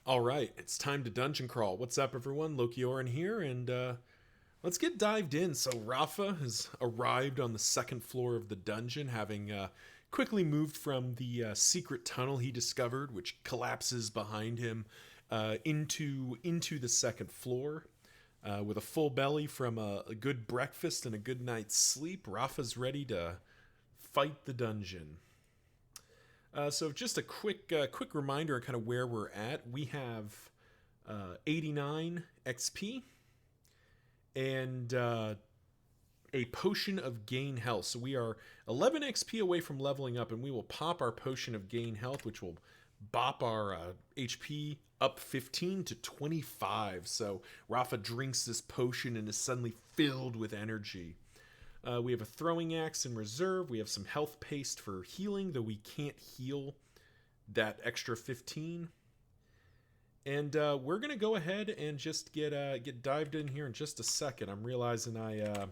All right, it's time to dungeon crawl. What's up, everyone? Lokioran here, and let's get dived in. So, Rahfa has arrived on the second floor of the dungeon, having quickly moved from the secret tunnel he discovered, which collapses behind him into the second floor. With a full belly from a good breakfast and a good night's sleep, Rafa's ready to fight the dungeon. So just a quick reminder on kind of where we're at. We have 89 XP and a potion of gain health. So we are 11 XP away from leveling up, and we will pop our potion of gain health, which will bop our HP up 15 to 25. So Rafa drinks this potion and is suddenly filled with energy. We have a throwing axe in reserve. We have some health paste for healing, though we can't heal that extra 15. And we're gonna go ahead and just get dived in here in just a second. I'm realizing I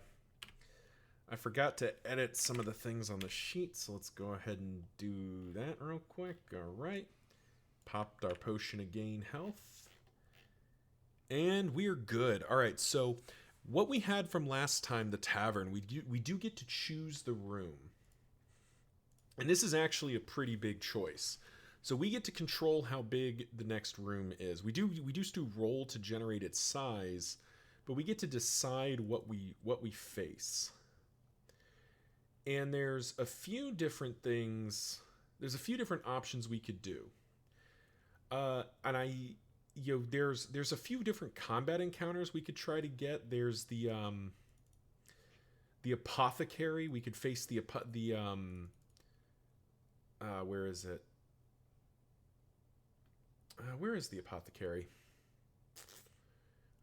forgot to edit some of the things on the sheet, so let's go ahead and do that real quick. All right, popped our potion of gain health, and we're good. All right, so what we had from last time, the tavern, we do get to choose the room. And this is actually a pretty big choice. So we get to control how big the next room is. We do roll to generate its size, but we get to decide what we face. And there's a few different things. There's a few different options we could do. And there's a few different combat encounters we could try to get. There's the apothecary. We could face where is it? Where is the apothecary?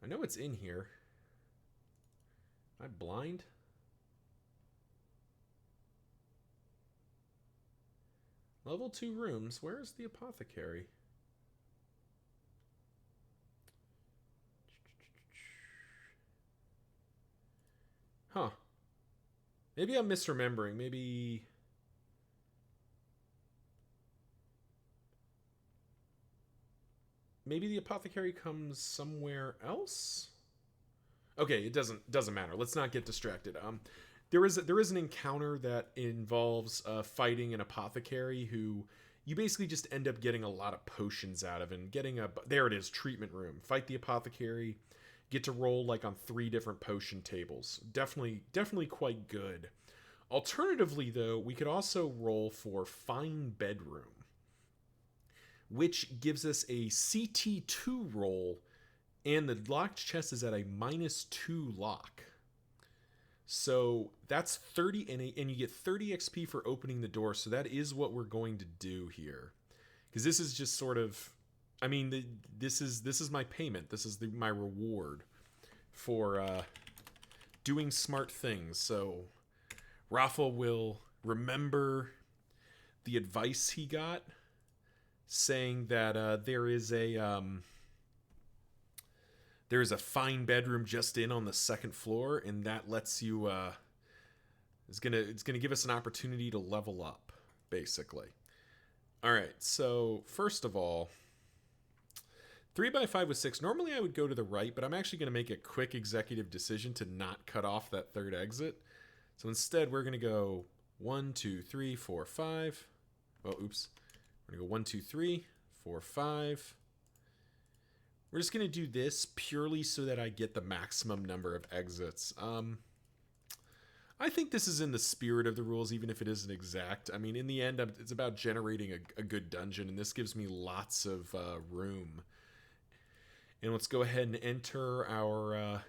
I know it's in here. Am I blind? Level 2 rooms. Where is the apothecary? Huh. Maybe I'm misremembering. Maybe the apothecary comes somewhere else? Okay, it doesn't matter. Let's not get distracted. There is an encounter that involves fighting an apothecary who you basically just end up getting a lot of potions out of, and there it is, treatment room. Fight the apothecary. Get to roll like on 3 different potion tables. Definitely quite good. Alternatively, though, we could also roll for Fine Bedroom, which gives us a CT2 roll, and the locked chest is at a -2 lock. So that's 30, and you get 30 XP for opening the door. So that is what we're going to do here, because this is just sort of, I mean, this is my payment. This is my reward for doing smart things. So Rafa will remember the advice he got, saying that there is a fine bedroom just on the second floor, and that lets you it's gonna give us an opportunity to level up, basically. All right, so first of all, 3x5 with 6. Normally I would go to the right, but I'm actually going to make a quick executive decision to not cut off that third exit. So instead, we're going to go 1, 2, 3, 4, 5. Oh, oops. We're going to go 1, 2, 3, 4, 5. We're just going to do this purely so that I get the maximum number of exits. I think this is in the spirit of the rules, even if it isn't exact. I mean, in the end, it's about generating a good dungeon, and this gives me lots of room. And let's go ahead and enter our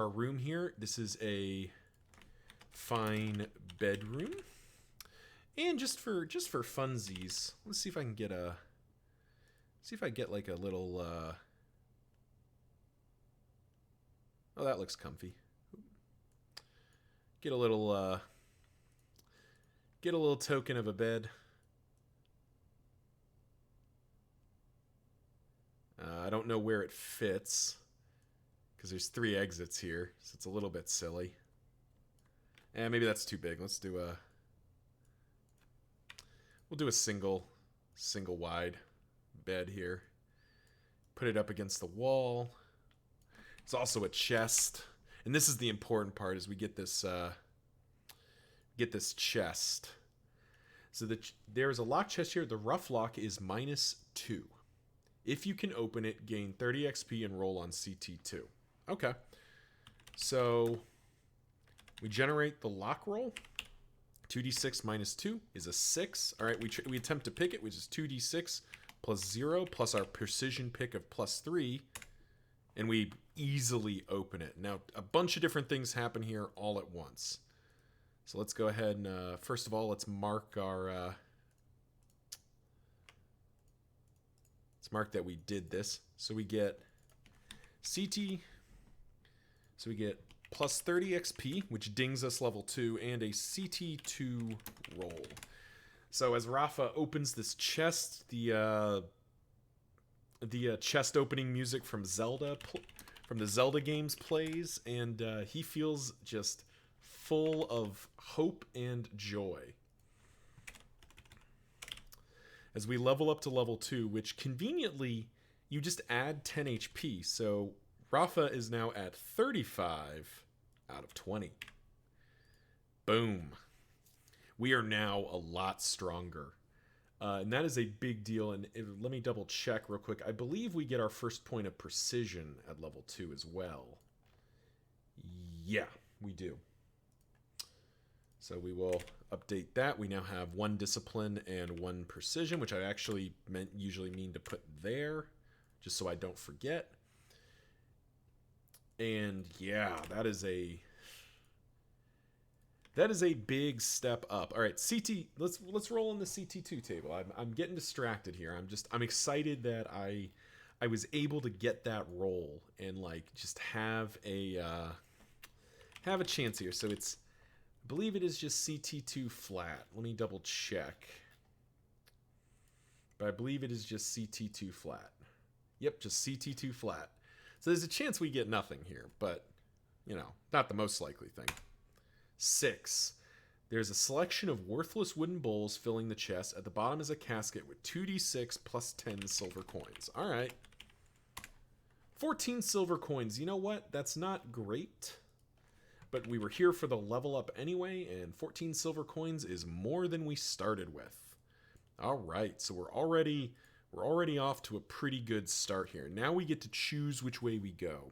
room here. This is a fine bedroom, and just for funsies, let's see if I can get like a little. Oh, that looks comfy. Get a little token of a bed. I don't know where it fits, because there's 3 exits here, so it's a little bit silly. And maybe that's too big. We'll do a single wide bed here. Put it up against the wall. It's also a chest. And this is the important part, is we get this chest. So there's a lock chest here. The rough lock is -2. If you can open it, gain 30 XP and roll on CT2. Okay. So we generate the lock roll. 2d6 minus 2 is a 6. All right, we attempt to pick it, which is 2d6 plus 0 plus our precision pick of plus 3. And we easily open it. Now, a bunch of different things happen here all at once. So let's go ahead and, first of all, let's mark our... let's mark that we did this. So we get CT... So we get plus 30 XP, which dings us level 2, and a CT2 roll. So as Rahfa opens this chest, the chest opening music from the Zelda games plays, and he feels just full of hope and joy. As we level up to level 2, which conveniently you just add 10 HP, so Rahfa is now at 35 out of 20. Boom. We are now a lot stronger. And that is a big deal. And let me double check real quick. I believe we get our first point of precision at level 2 as well. Yeah, we do. So we will update that. We now have 1 discipline and 1 precision, which I actually usually mean to put there, just so I don't forget. And yeah, that is a big step up. All right, CT. Let's roll on the CT2 table. I'm getting distracted here. I'm excited that I was able to get that roll and like just have a chance here. So it's, I believe it is just CT2 flat. Let me double check. But I believe it is just CT2 flat. Yep, just CT2 flat. So there's a chance we get nothing here, but, you know, not the most likely thing. 6. There's a selection of worthless wooden bowls filling the chest. At the bottom is a casket with 2d6 plus 10 silver coins. All right. 14 silver coins. You know what? That's not great. But we were here for the level up anyway, and 14 silver coins is more than we started with. All right. So we're already off to a pretty good start here. Now we get to choose which way we go.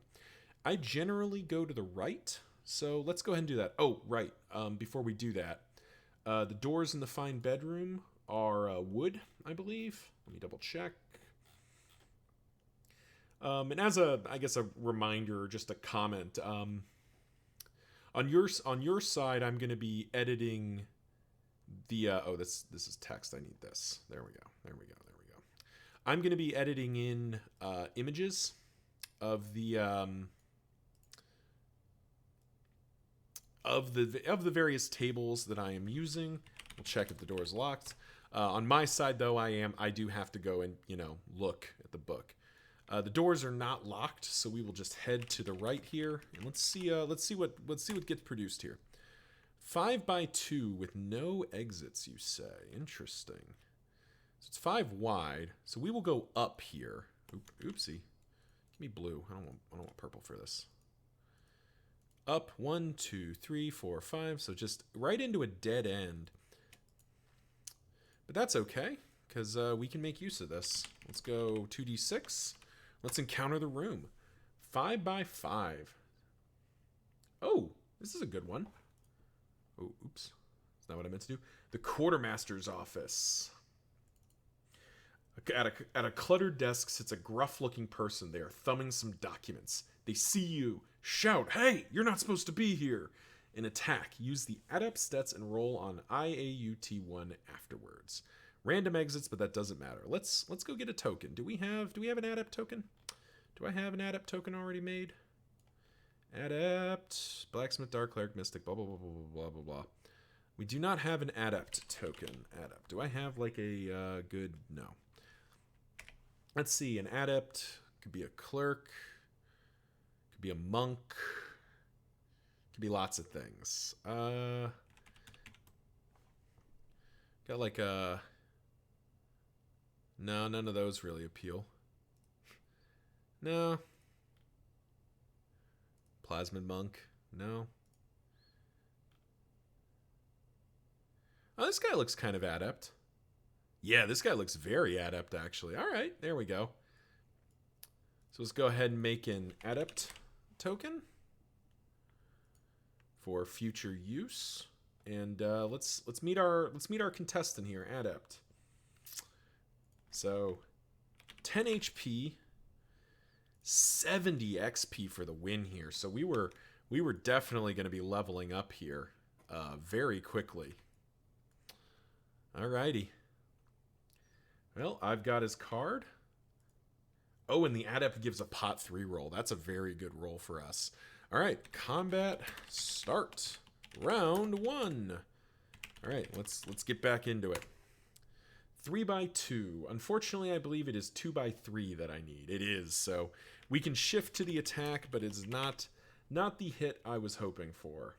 I generally go to the right, so let's go ahead and do that. Oh, right. Before we do that, the doors in the fine bedroom are wood, I believe. Let me double check. And as a reminder or just a comment, on your side, I'm going to be editing the this is text. I need this. There we go. I'm going to be editing in images of the various tables that I am using. We'll check if the door is locked. On my side, though, I do have to go and look at the book. The doors are not locked, so we will just head to the right here, and let's see what gets produced here. 5x2 with no exits, you say? Interesting. So it's 5 wide, so we will go up here. Oopsie. Give me blue. I don't want purple for this. Up 1, 2, 3, 4, 5. So just right into a dead end. But that's okay, because we can make use of this. Let's go 2d6. Let's encounter the room. 5x5. Oh, this is a good one. Oh, oops. That's not what I meant to do. The quartermaster's office. At a cluttered desk sits a gruff-looking person. They are thumbing some documents. They see you. Shout, "Hey, you're not supposed to be here!" And attack. Use the adept stats and roll on IAUT1 afterwards. Random exits, but that doesn't matter. Let's go get a token. Do we have an adept token? Do I have an adept token already made? Adept, blacksmith, dark cleric, mystic, blah blah blah blah blah blah blah. We do not have an adept token. Adept. Do I have like a good? No. Let's see. An adept could be a clerk. Could be a monk. Could be lots of things. Got like a... No, none of those really appeal. No. Plasmid Monk. No. Oh, this guy looks kind of adept. Yeah, this guy looks very adept, actually. All right, there we go. So let's go ahead and make an adept token for future use, and let's meet our contestant here, adept. So 10 HP, 70 XP for the win here. So we were definitely going to be leveling up here very quickly. Alrighty. Well, I've got his card. Oh, and the adept gives a pot 3 roll. That's a very good roll for us. All right, combat start. Round 1. All right, let's get back into it. 3x2. Unfortunately, I believe it is 2x3 that I need. It is, so we can shift to the attack, but it's not the hit I was hoping for.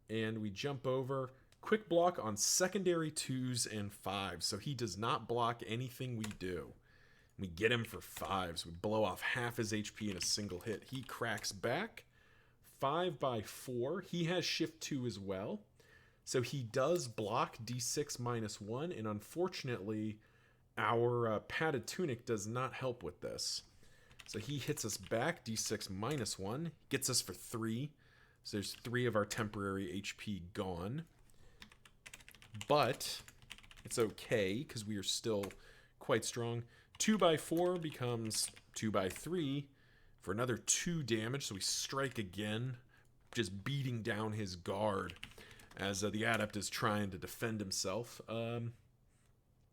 And we jump over. Quick block on secondary 2s and 5s, so he does not block anything we do. We get him for 5s. We blow off half his HP in a single hit. He cracks back. 5x4. He has shift 2 as well. So he does block D6 -1, and unfortunately, our padded tunic does not help with this. So he hits us back, D6 -1, gets us for 3. So there's 3 of our temporary HP gone. But it's okay, because we are still quite strong. 2x4 becomes 2x3 for another 2 damage, so we strike again, just beating down his guard as the adept is trying to defend himself.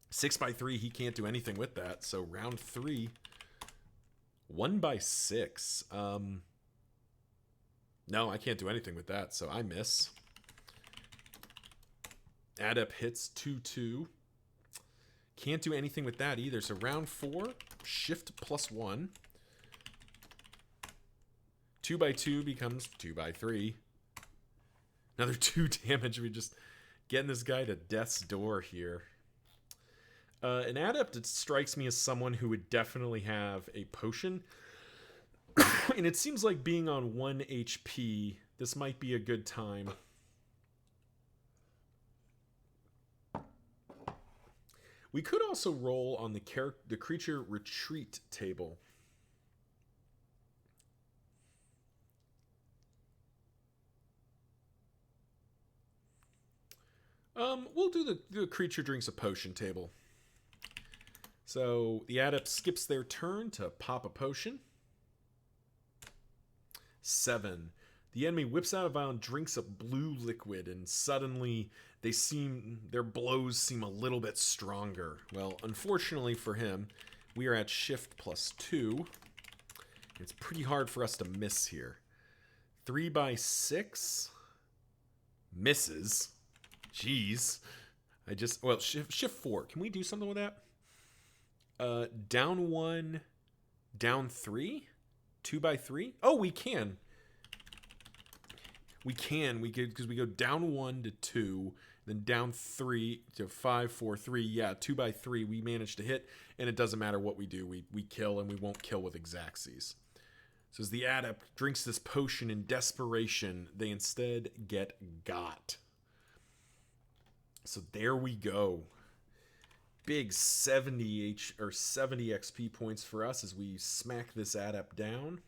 6x3, he can't do anything with that, so round 3, 1x6. No, I can't do anything with that, so I miss. Adept hits 2-2. Can't do anything with that either. So round 4, shift +1. 2x2 becomes 2x3. Another 2 damage. We're just getting this guy to death's door here. An adept, it strikes me as someone who would definitely have a potion. And it seems like being on 1 HP, this might be a good time. We could also roll on the creature retreat table. We'll do the creature drinks a potion table. So the adept skips their turn to pop a potion. 7. The enemy whips out a vial and drinks a blue liquid, and suddenly their blows seem a little bit stronger. Well, unfortunately for him, we are at shift +2. It's pretty hard for us to miss here. 3x6 misses. Jeez. Shift 4. Can we do something with that? Down 1, down 3, 2x3. Oh, we can. We could, because we go down 1 to 2, then down 3 to 5, 4, 3. Yeah, 2x3 we manage to hit, and it doesn't matter what we do. We kill, and we won't kill with Exacxes. So as the adept drinks this potion in desperation, they instead get got. So there we go. Big 70 XP points for us as we smack this adept down.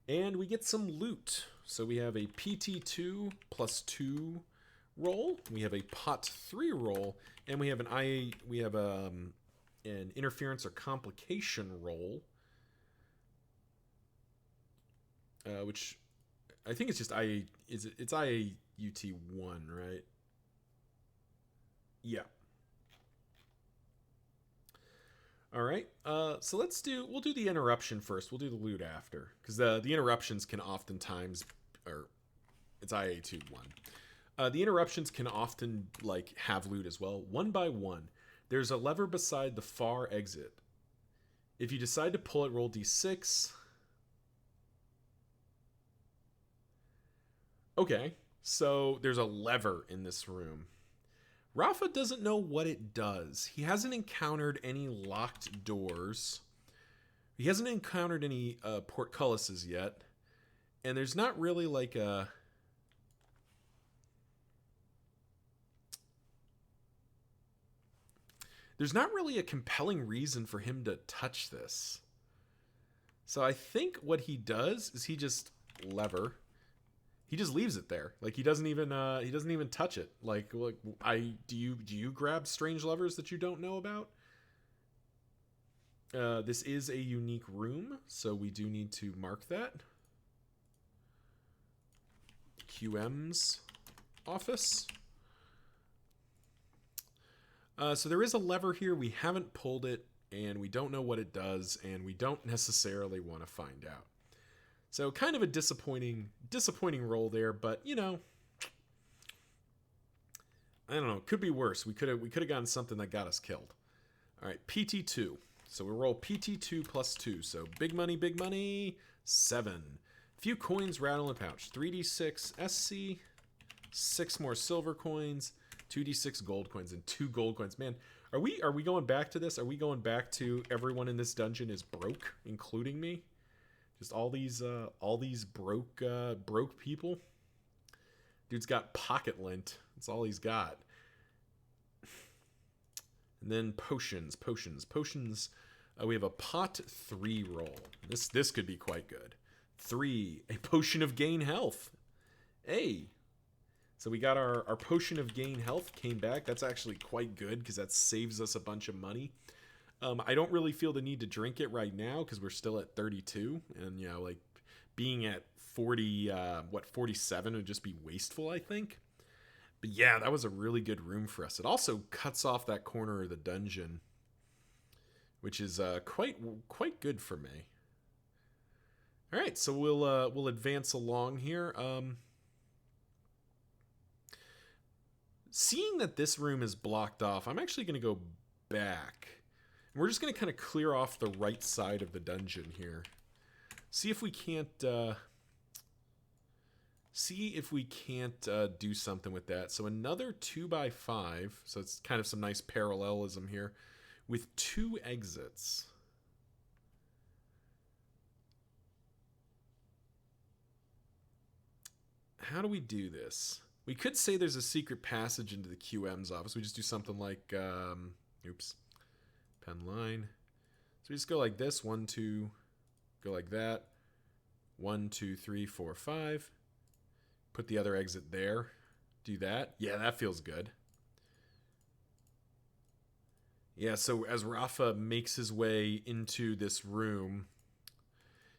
And we get some loot. So we have a PT2 +2 roll. We have a pot 3 roll, and we have an interference or complication roll, which I think it's just it's IAUT1, right? Yeah. All right. So we'll do the interruption first. We'll do the loot after, because the interruptions can oftentimes, or it's IA21. The interruptions can often have loot as well. 1x1. There's a lever beside the far exit. If you decide to pull it, roll d6. Okay, so there's a lever in this room. Rahfa doesn't know what it does. He hasn't encountered any locked doors He hasn't encountered any portcullises yet. And there's not really like a... There's not really a compelling reason for him to touch this. So I think what he does is he just he just leaves it there. Like he doesn't even touch it. Like do you grab strange levers that you don't know about? This is a unique room, so we do need to mark that. QM's office. So there is a lever here. We haven't pulled it, and we don't know what it does, and we don't necessarily want to find out. So kind of a disappointing roll there, but you know, I don't know. It could be worse. We could have gotten something that got us killed. All right, PT2. So we roll PT2 plus 2. So big money, 7. Few coins rattle in pouch. 3d6 SC, 6 more silver coins, 2d6 gold coins, and 2 gold coins. Man, are we going back to this? Are we going back to everyone in this dungeon is broke, including me? Just all these broke people. Dude's got pocket lint. That's all he's got. And then potions. We have a pot 3 roll. This could be quite good. 3, a potion of gain health. Hey, so we got our potion of gain health came back. That's actually quite good because that saves us a bunch of money. I don't really feel the need to drink it right now because we're still at 32, and you know, like being at 47 would just be wasteful, I think. But yeah, that was a really good room for us. It also cuts off that corner of the dungeon, which is quite good for me. All right, so we'll advance along here. Seeing that this room is blocked off, I'm actually going to go back. And we're just going to kind of clear off the right side of the dungeon here. See if we can't do something with that. So another 2x5. So it's kind of some nice parallelism here with 2 exits. How do we do this? We could say there's a secret passage into the QM's office. We just do something like, oops, pen line. So we just go like this, 1, 2, go like that, 1, 2, 3, 4, 5. Put the other exit there. Do that. Yeah, that feels good. Yeah, so as Rahfa makes his way into this room,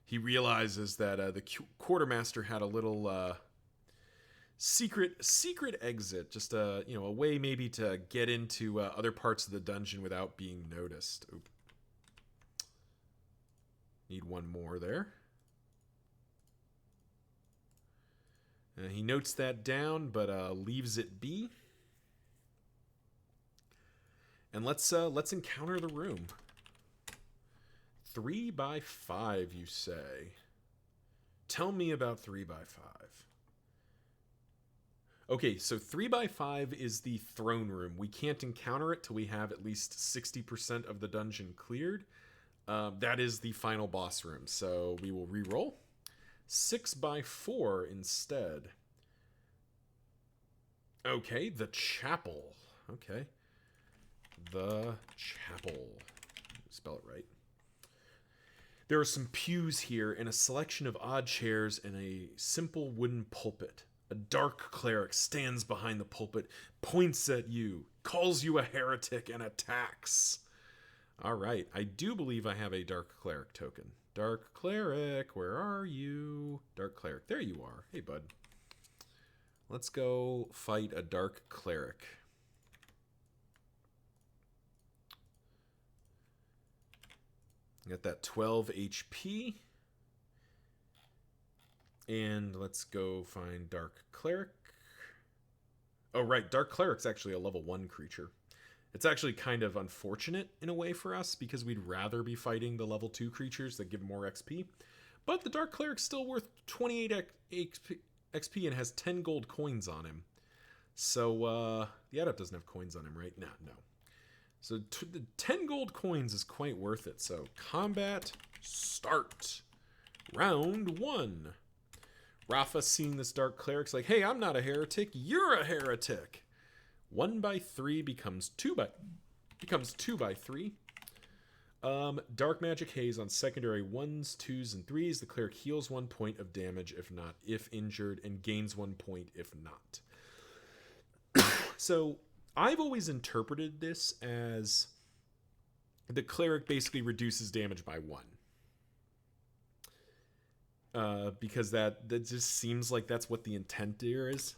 he realizes that the quartermaster had a little secret exit, just a way maybe to get into other parts of the dungeon without being noticed. Oop. Need one more there. He notes that down, but leaves it be. And let's encounter the room. 3x5, you say? Tell me about 3x5. Okay, so 3x5 is the throne room. We can't encounter it till we have at least 60% of the dungeon cleared. That is the final boss room, so we will re-roll. 6x4 instead. Okay, the chapel. Okay. The chapel. Spell it right. There are some pews here and a selection of odd chairs and a simple wooden pulpit. A dark cleric stands behind the pulpit, points at you, calls you a heretic, and attacks. All right, I do believe I have a dark cleric token. Dark cleric, where are you? Dark cleric, there you are. Hey, bud. Let's go fight a dark cleric. Got that 12 HP. And let's go find Dark Cleric. Oh, right. Dark Cleric's actually a level 1 creature. It's actually kind of unfortunate in a way for us because we'd rather be fighting the level 2 creatures that give more XP. But the Dark Cleric's still worth 28 XP and has 10 gold coins on him. So, the Adept doesn't have coins on him, right? No. So, the 10 gold coins is quite worth it. So, combat, Start. Round 1. Rahfa, seeing this dark cleric's like, hey, I'm not a heretic, you're a heretic. 1 by 3 becomes 2 by 3. Dark magic haze on secondary 1s, 2s, and 3s. The cleric heals 1 point of damage if injured, and gains 1 point if not. So I've always interpreted this as the cleric basically reduces damage by 1. Because that just seems like that's what the intent here is.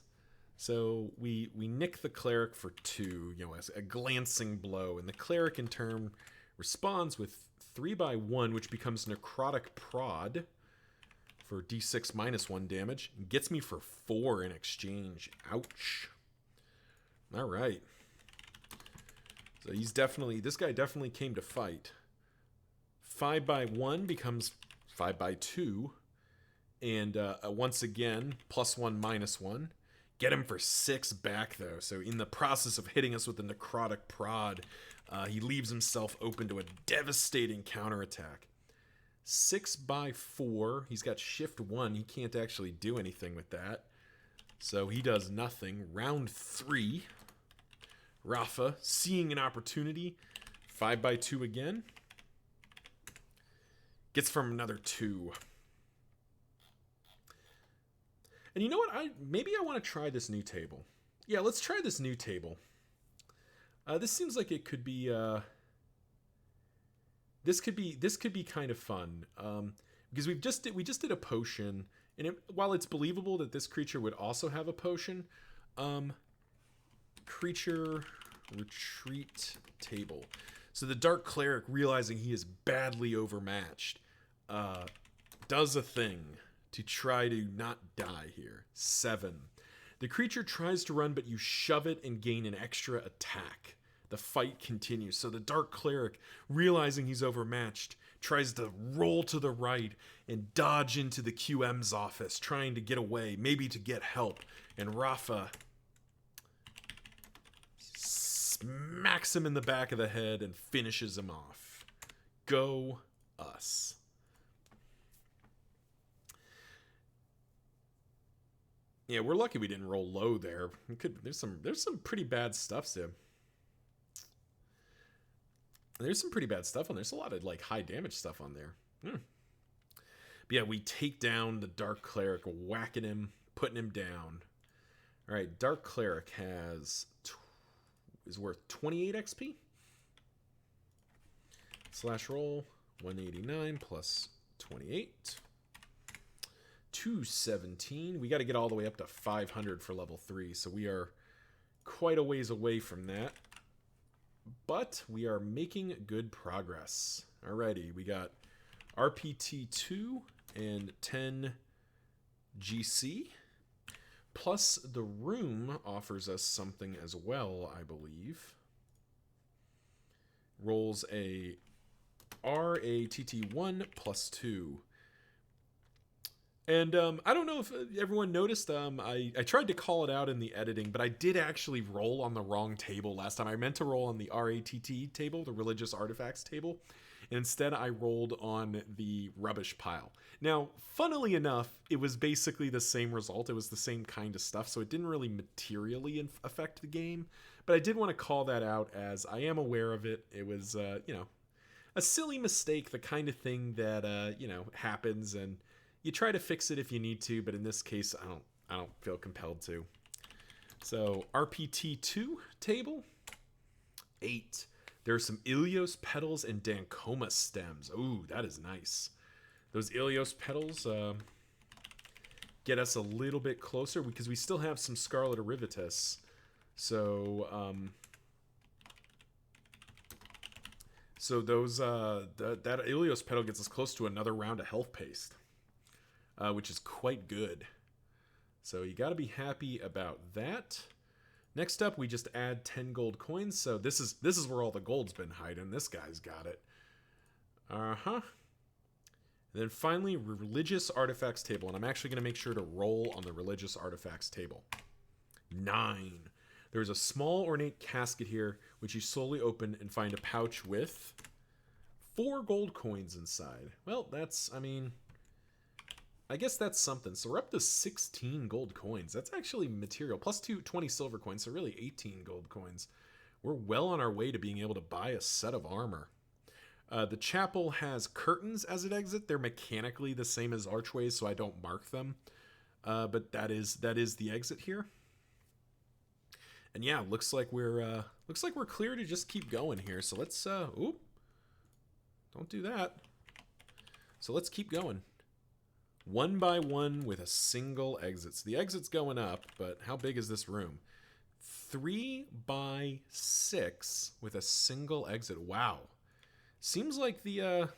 So we nick the cleric for 2, as a glancing blow, and the cleric in turn responds with 3 by 1, which becomes necrotic prod for d6 minus 1 damage, and gets me for 4 in exchange. Ouch. All right. So this guy definitely came to fight. 5 by 1 becomes 5 by 2. And once again, +1, -1. Get him for 6 back, though. So in the process of hitting us with the necrotic prod, he leaves himself open to a devastating counterattack. 6 by 4. He's got shift 1. He can't actually do anything with that. So he does nothing. Round 3. Rahfa, seeing an opportunity. 5 by 2 again. Gets from another 2. And you know what? Maybe I want to try this new table. Yeah, let's try this new table. This seems like it could be. This could be kind of fun. Because we just did a potion, and while it's believable that this creature would also have a potion, creature retreat table. So the dark cleric, realizing he is badly overmatched, does a thing to try to not die here. 7. The creature tries to run, but you shove it and gain an extra attack. The fight continues. So the dark cleric, realizing he's overmatched, tries to roll to the right and dodge into the QM's office, trying to get away, maybe to get help. And Rahfa smacks him in the back of the head and finishes him off. Go us. Yeah, we're lucky we didn't roll low there. There's some pretty bad stuff there. There's some pretty bad stuff on there. There's a lot of high damage stuff on there. But yeah, we take down the dark cleric, whacking him, putting him down. All right, dark cleric is worth 28 XP. Slash roll 189 plus 28. 217. We got to get all the way up to 500 for level 3, so we are quite a ways away from that. But we are making good progress. Alrighty, we got RPT 2 and 10 GC. Plus, the room offers us something as well, I believe. Rolls a RATT1 plus 2. And I don't know if everyone noticed, I tried to call it out in the editing, but I did actually roll on the wrong table last time. I meant to roll on the RATT table, the Religious Artifacts table. And instead, I rolled on the Rubbish pile. Now, funnily enough, it was basically the same result. It was the same kind of stuff, so it didn't really materially affect the game. But I did want to call that out, as I am aware of it. It was, a silly mistake, the kind of thing that, happens, and you try to fix it if you need to, but in this case, I don't feel compelled to. So, RPT2 table, 8. There are some Ilios petals and Dancoma stems. Ooh, that is nice. Those Ilios petals get us a little bit closer because we still have some Scarlet Erivitus. So, those that Ilios petal gets us close to another round of health paste. Which is quite good. So you got to be happy about that. Next up, we just add 10 gold coins. So this is where all the gold's been hiding. This guy's got it. And then finally, Religious Artifacts table. And I'm actually going to make sure to roll on the Religious Artifacts table. 9. There's a small ornate casket here, which you slowly open and find a pouch with 4 gold coins inside. Well, that's, I mean, I guess that's something. So we're up to 16 gold coins. That's actually material. Plus 20 silver coins, so really 18 gold coins. We're well on our way to being able to buy a set of armor. The chapel has curtains as it exit. They're mechanically the same as archways, so I don't mark them. But that is the exit here. And yeah, looks like we're clear to just keep going here. So let's oop. Don't do that. So let's keep going. One by one with a single exit. So the exit's going up, but how big is this room? 3 by 6 with a single exit. Wow. Seems like the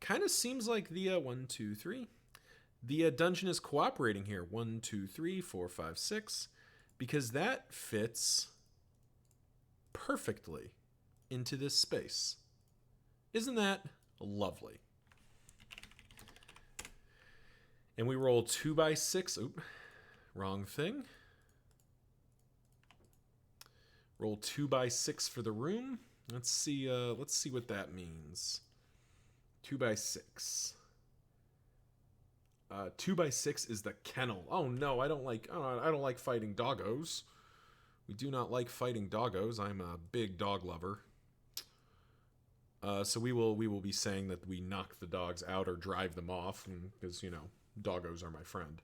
kind of seems like the 1, 2, 3. The dungeon is cooperating here. 1, 2, 3, 4, 5, 6, because that fits perfectly into this space. Isn't that lovely? And we roll 2 by 6. Oop, wrong thing. Roll 2 by 6 for the room. Let's see what that means. 2 by 6. 2 by 6 is the kennel. Oh no, I don't like fighting doggos. We do not like fighting doggos. I'm a big dog lover. So we will be saying that we knock the dogs out or drive them off, because, you know, doggos are my friend.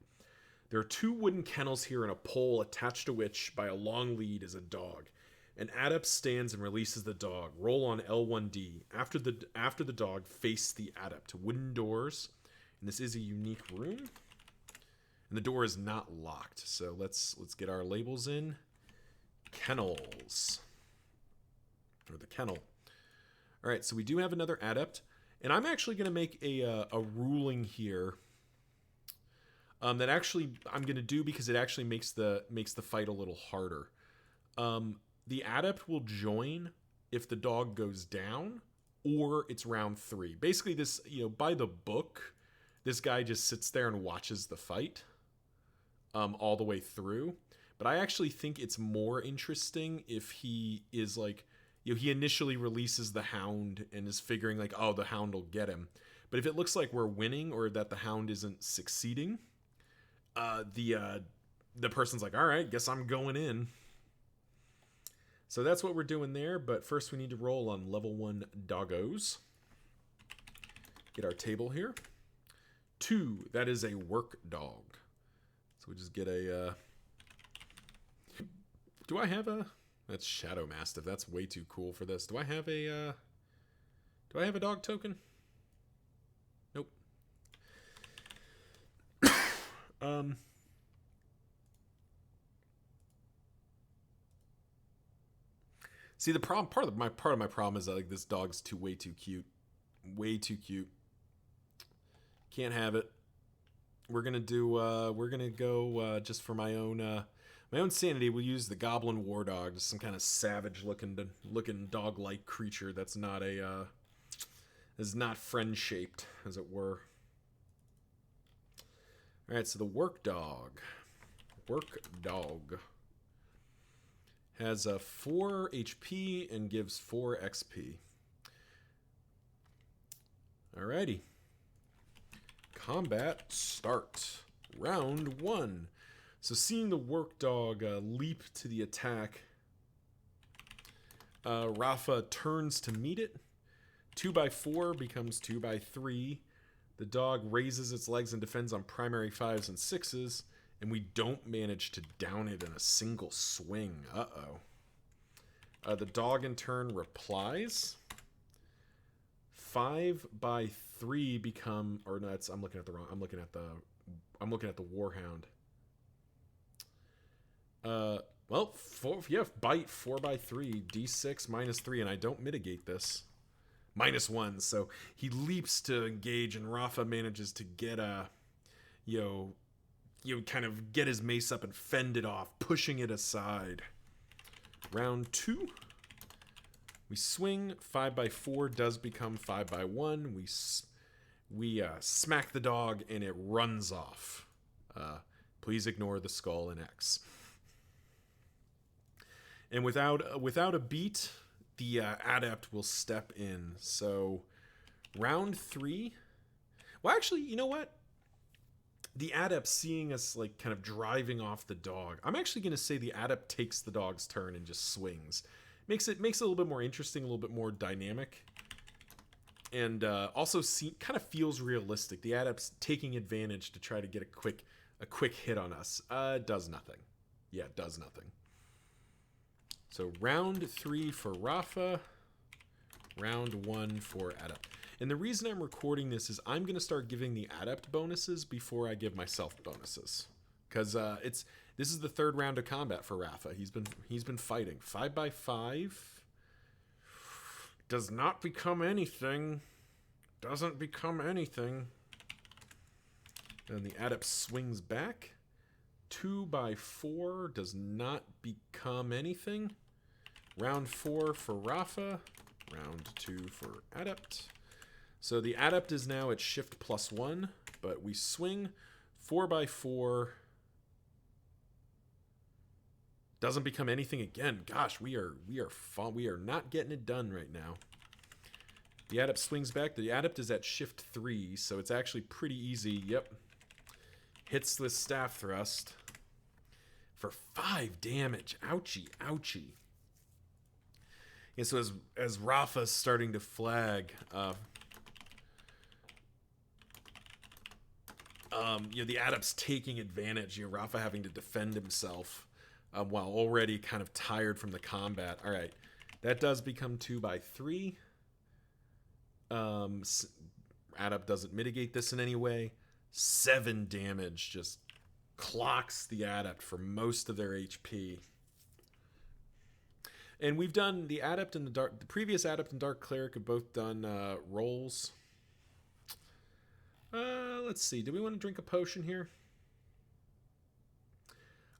There are 2 wooden kennels here and a pole attached to which by a long lead is a dog. An adept stands and releases the dog. Roll on L1D. After the dog, face the adept. Wooden doors. And this is a unique room. And the door is not locked. So let's get our labels in. Kennels. Or the kennel. All right, so we do have another adept. And I'm actually going to make a ruling here. That actually I'm going to do because it actually makes the fight a little harder. The adept will join if the dog goes down or it's round 3. Basically, this, you know, by the book, this guy just sits there and watches the fight all the way through. But I actually think it's more interesting if he is like, you know, he initially releases the hound and is figuring like, oh, the hound will get him. But if it looks like we're winning or that the hound isn't succeeding, the person's like, all right, guess I'm going in. So that's what we're doing there, but first we need to roll on level 1 doggos. Get our table here. 2, that is a work dog. So we just get a... Do I have a... That's Shadow Mastiff. That's way too cool for this. Do I have a dog token? Nope. See, the problem, part of my problem is that, like, this dog's way too cute. Way too cute. Can't have it. We're gonna go just for my own sanity. We'll use the Goblin War Dog, just some kind of savage looking dog-like creature that's not is not friend shaped, as it were. All right, so the work dog has a 4 HP and gives 4 XP. Alrighty. Combat start. Round 1. So seeing the work dog leap to the attack, Rahfa turns to meet it. 2 by 4 becomes 2 by 3. The dog raises its legs and defends on primary 5s and 6s. And we don't manage to down it in a single swing. Uh-oh. The dog in turn replies. 5 by 3 become, or no, I'm looking at the wrong. I'm looking at the Warhound. Well, bite 4 by 3, D6 minus 3, and I don't mitigate this. -1, so he leaps to engage, and Rahfa manages to get kind of get his mace up and fend it off, pushing it aside. Round 2. We swing. 5 by 4 does become 5 by 1. We smack the dog and it runs off. Please ignore the skull and X. And without a beat, the adept will step in. So round 3. Well, actually, you know what? The adept seeing us like kind of driving off the dog. I'm actually going to say the adept takes the dog's turn and just swings. Makes it a little bit more interesting, a little bit more dynamic. And also kind of feels realistic. The adept's taking advantage to try to get a quick hit on us. Does nothing. Yeah, it does nothing. So round 3 for Rahfa. Round 1 for adept. And the reason I'm recording this is I'm going to start giving the adept bonuses before I give myself bonuses. Because this is the 3rd round of combat for Rahfa. He's been fighting. 5x5. Does not become anything. Doesn't become anything. And the adept swings back. 2x4 does not become anything. Round 4 for Rahfa. Round 2 for adept. So the adept is now at shift +1, but we swing 4x4. Doesn't become anything again. Gosh, we are not getting it done right now. The adept swings back. The adept is at shift 3, so it's actually pretty easy. Yep. Hits the staff thrust for 5 damage. Ouchie, ouchie. And so as Rahfa's starting to flag, the adept's taking advantage. Rahfa having to defend himself while already kind of tired from the combat. All right, that does become 2x3. Adept doesn't mitigate this in any way. 7 damage, just clocks the adept for most of their HP. And we've done the adept and the previous adept and dark cleric have both done rolls. Let's see. Do we want to drink a potion here?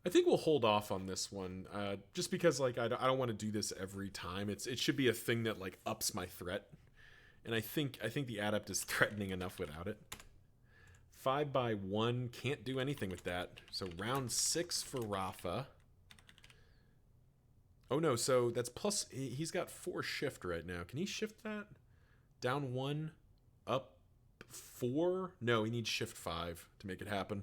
I think we'll hold off on this one, just because like I don't want to do this every time. It should be a thing that like ups my threat, and I think the adept is threatening enough without it. 5x1 can't do anything with that. So round 6 for Rahfa. Oh no, so that's plus. He's got 4 shift right now. Can he shift that? Down 1, up 4. No, he needs shift 5 to make it happen.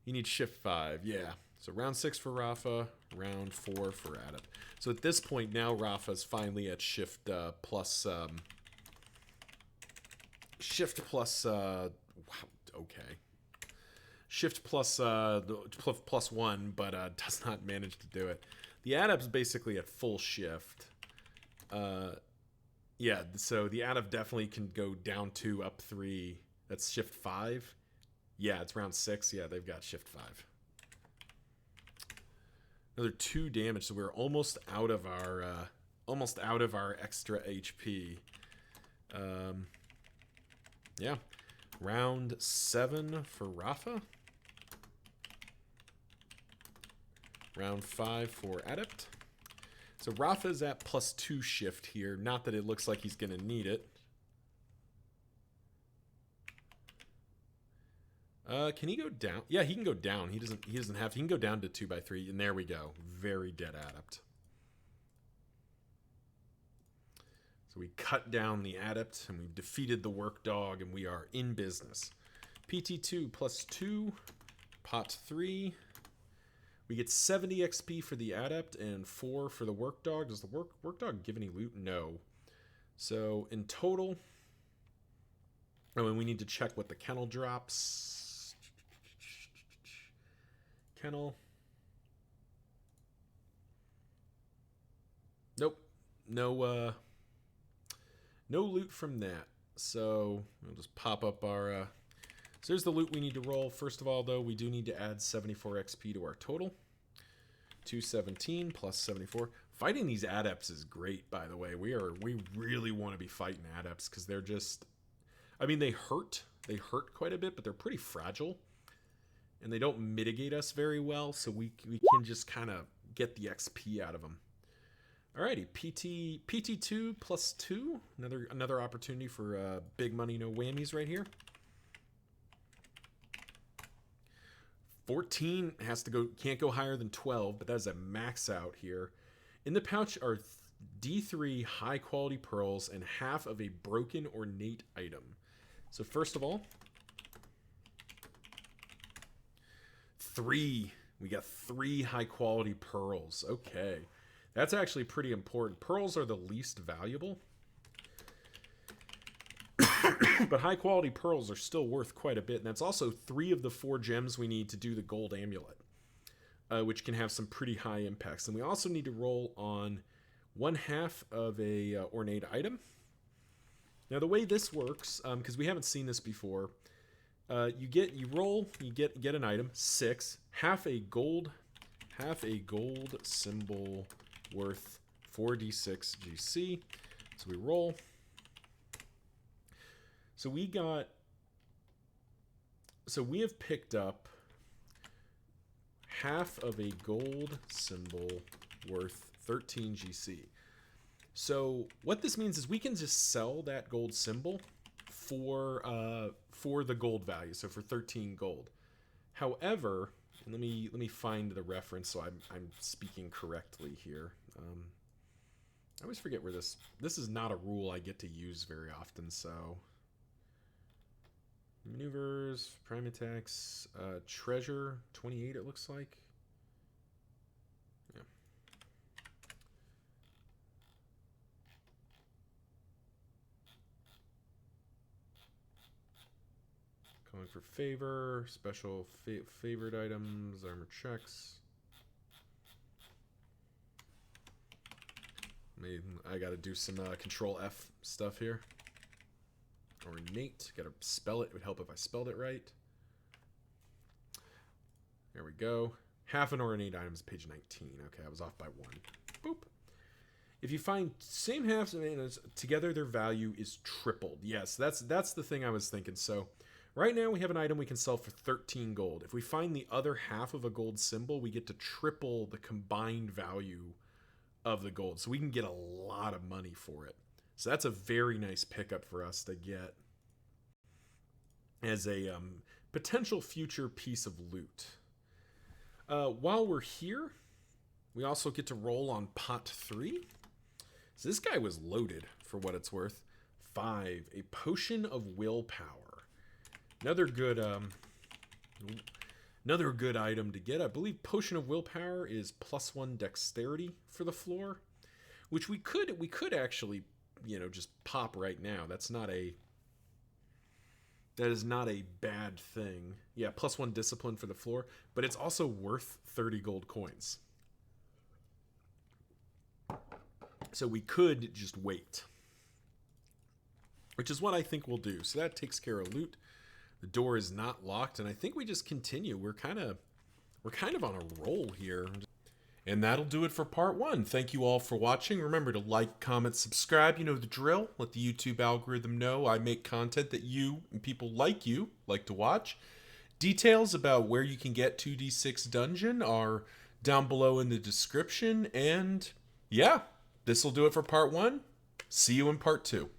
He needs shift 5. Yeah. So round 6 for Rahfa, round 4 for adept. So at this point now, Rafa's finally at shift plus. Shift plus. Wow. Okay. Shift plus +1, but does not manage to do it. The adept's basically at full shift. Yeah, so the adept definitely can go down 2, up 3. That's shift 5. Yeah, it's round 6. Yeah, they've got shift 5. Another 2 damage, so we're almost out of our extra HP. Yeah. Round 7 for Rahfa. Round 5 for adept. So Rahfa's at +2 shift here. Not that it looks like he's going to need it. Can he go down? Yeah, he can go down. He doesn't have. He can go down to 2x3, and there we go. Very dead adept. So we cut down the adept, and we've defeated the work dog, and we are in business. PT2 +2, pot 3. We get 70 XP for the adept and 4 for the work dog. Does the work dog give any loot? No. So in total, oh, and we need to check what the kennel drops. Kennel. Nope. No loot from that. So we'll just pop up our... So there's the loot we need to roll. First of all, though, we do need to add 74 XP to our total. 217 plus 74. Fighting these adepts is great, by the way. We really want to be fighting adepts because they're just... I mean, they hurt. They hurt quite a bit, but they're pretty fragile. And they don't mitigate us very well, so we can just kind of get the XP out of them. Alrighty, PT2 +2. Another opportunity for big money, no whammies right here. 14 can't go higher than 12, but that is a max out here. In the pouch are D3 high quality pearls, and half of a broken ornate item. So first of all, 3. We got 3 high quality pearls. Okay. That's actually pretty important. Pearls are the least valuable. But high quality pearls are still worth quite a bit. And that's also 3 of the 4 gems we need to do the gold amulet, which can have some pretty high impacts. And we also need to roll on 1/2 of a ornate item. Now the way this works, because we haven't seen this before, you get an item, 6, half a gold symbol worth 4d6 GC. So we roll. So we have picked up half of a gold symbol worth 13 GC. So what this means is we can just sell that gold symbol for the gold value, so for 13 gold. However, let me find the reference so I'm speaking correctly here. I always forget where this is not a rule I get to use very often, so maneuvers, prime attacks, treasure 28 it looks like. Yeah. Calling for favor, special favored items, armor checks. Maybe I gotta do some control F stuff here. Ornate, gotta spell it. It would help if I spelled it right. There we go. Half an ornate item is page 19. Okay, I was off by 1. Boop. If you find same halves together, their value is tripled. Yes, that's the thing I was thinking. So right now we have an item we can sell for 13 gold. If we find the other half of a gold symbol, we get to triple the combined value of the gold. So we can get a lot of money for it. So that's a very nice pickup for us to get as a potential future piece of loot. While we're here, we also get to roll on pot 3. So this guy was loaded for what it's worth. 5, a potion of willpower. Another good item to get. I believe potion of willpower is +1 dexterity for the floor, which we could actually, just pop right now. That is not a bad thing. Yeah, +1 discipline for the floor, but it's also worth 30 gold coins. So we could just wait, which is what I think we'll do. So that takes care of loot. The door is not locked, and I think we just continue. We're kind of on a roll here. And that'll do it for part 1. Thank you all for watching. Remember to like, comment, subscribe. You know the drill. Let the YouTube algorithm know I make content that you and people like you like to watch. Details about where you can get 2d6 Dungeon are down below in the description. And yeah, this will do it for part 1. See you in part 2.